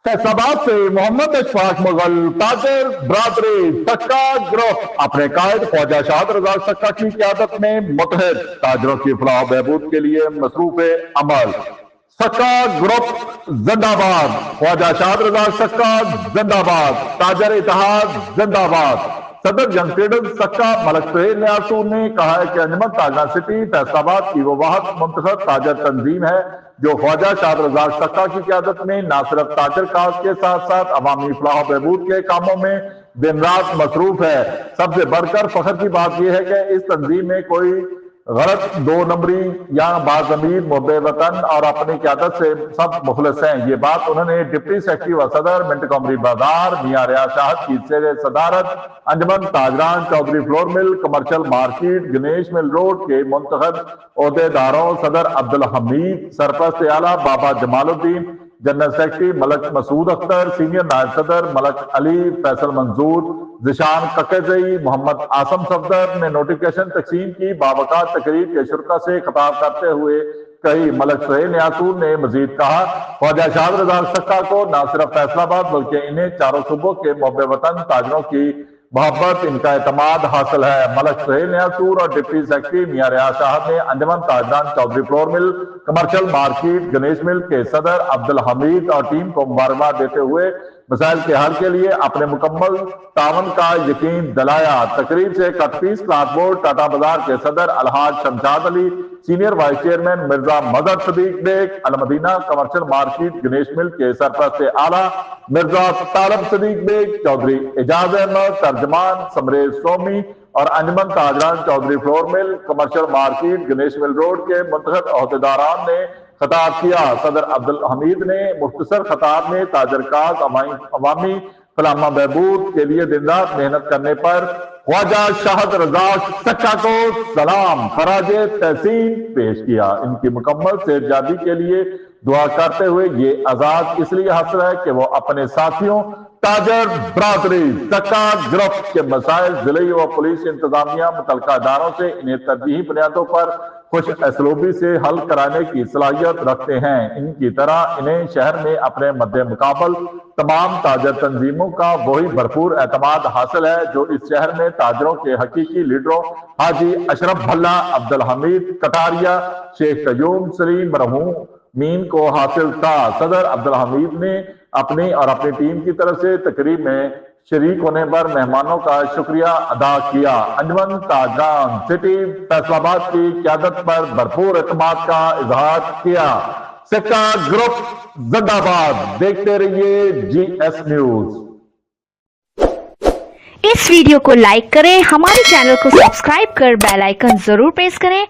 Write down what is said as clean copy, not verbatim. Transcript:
फैसलाबाद से मोहम्मद अशफाक मुगल ताजर बरादरी सक्का ग्रुप अपने कायद ख्वाजा शाहद रजा सक्का की क़यादत में मुतहद ताजरों की फलाह बहबूद के लिए मसरूफ अमल। सक्का ग्रुप जिंदाबाद, ख्वाजा शाहद रजा सक्का जिंदाबाद, ताजर इत्तेहाद जिंदाबाद। सदर यंग ट्रेडर्स सक्का मलक सुहेल न्यासूर ने कहा है कि अंजुमन ताजरान सिटी फैसलाबाद की वो वाहद मुंतखब ताजर तंजीम है जो ख्वाजा शाहद रजा सक्का की क़यादत में न सिर्फ ताजर काज के साथ साथ अवामी फलाह बहबूद के कामों में दिन रात मसरूफ है। सबसे बढ़कर फख्र की बात यह है कि इस तंजीम में कोई गलत दो नंबरी या बाज़मीर मुहब्बे वतन और अपनी क़यादत से सब मुखलिस हैं। ये बात उन्होंने डिप्टी सेक्रेटरी व सदर मिंट कमरी बाजार मियां रियाज शाहद की ज़ेर सदारत अंजुमन ताजरान Chaudhry flour mill commercial market Ganesh mill road के मुंतखब ओहदेदारों सदर अब्दुल हमीद, सरपरस्त आला Baba Jamaluddin, general secretary Malik Masood Akhtar, senior नायब सदर मलक अली, फैसल मंजूर, जिशान ककेजई, मोहम्मद आसम सफदर ने नोटिफिकेशन तकसीम की। बावकात तकरीर के शुरका से खिताब करते हुए कही मलक सुहेल न्यासूर ने मजीद कहा, ख्वाजा शाहद रजा सक्का को न सिर्फ फैसलाबाद बल्कि इन्हें चारों सूबों के मुहब्बे वतन ताजरों की मोहब्बत, इनका एतमाद हासिल है। मलक सुहेल न्यासूर और डिप्टी सेक्रेटरी मियां रियाज शाहद ने अंजुमन ताजरान Chaudhry flour mill commercial market Ganesh mill के सदर अब्दुल हमीद और टीम को मुबारकबाद देते हुए मसाइल के हल के लिए अपने मुकम्मल तावन का यकीन दिलाया। तकरीब से कटपीस क्लाथ बोर्ड टाटा बाजार के सदर अलहाज Shamshad Ali, senior vice chairman Mirza मदर Siddique Baig, Almadina commercial market Ganesh mill के सरपरस्त आला मिर्जा तालब सदीक बेग, चौधरी एजाज अहमद, तर्जमान समरेज सोमी और अंजुमन ताजरान Chaudhry flour mill commercial market Ganesh mill road के मुंतखब ओहदेदारान ने खिताब किया। सदर अब्दुल हमीद ने मुख्तसर खिताब में ताजर काज अवामी फलाह बहबूद के लिए दिन रात मेहनत करने पर ख्वाजा शाहद रजा सक्का को सलाम खराज तहसीन पेश किया। इनकी मुकम्मल सेहतयाबी के लिए दुआ करते हुए ये आजाद इसलिए हासिल है कि वो अपने साथियों ताजर बरादरी सक्का ग्रुप के मसाइल जिले व पुलिस इंतजामिया मुतलका इदारों से इन्हें तरजीही बुनियादों पर खुश असलूबी से हल कराने की सलाहियत रखते हैं। इनकी तरह इन्हें शहर में अपने मद्दे मुकाबल तमाम ताजर तंजीमों का वही भरपूर एतमाद हासिल है जो इस शहर में ताजरों के हकीकी लीडरों हाजी अशरफ भल्ला, अब्दुल हमीद कटारिया, शेख कयूम सलीम मरहूमीन को हासिल था। सदर अब्दुल हमीद ने अपनी और अपनी टीम की तरफ से तकरीब में शरीक होने पर मेहमानों का शुक्रिया अदा किया। अंजुमन ताजरान सिटी फैसलाबाद की क़यादत पर भरपूर एतमाद का इजहार किया। सक्का ग्रुप जिंदाबाद। देखते रहिए GS न्यूज। इस वीडियो को लाइक करें, हमारे चैनल को सब्सक्राइब कर बेल आइकन जरूर प्रेस करें।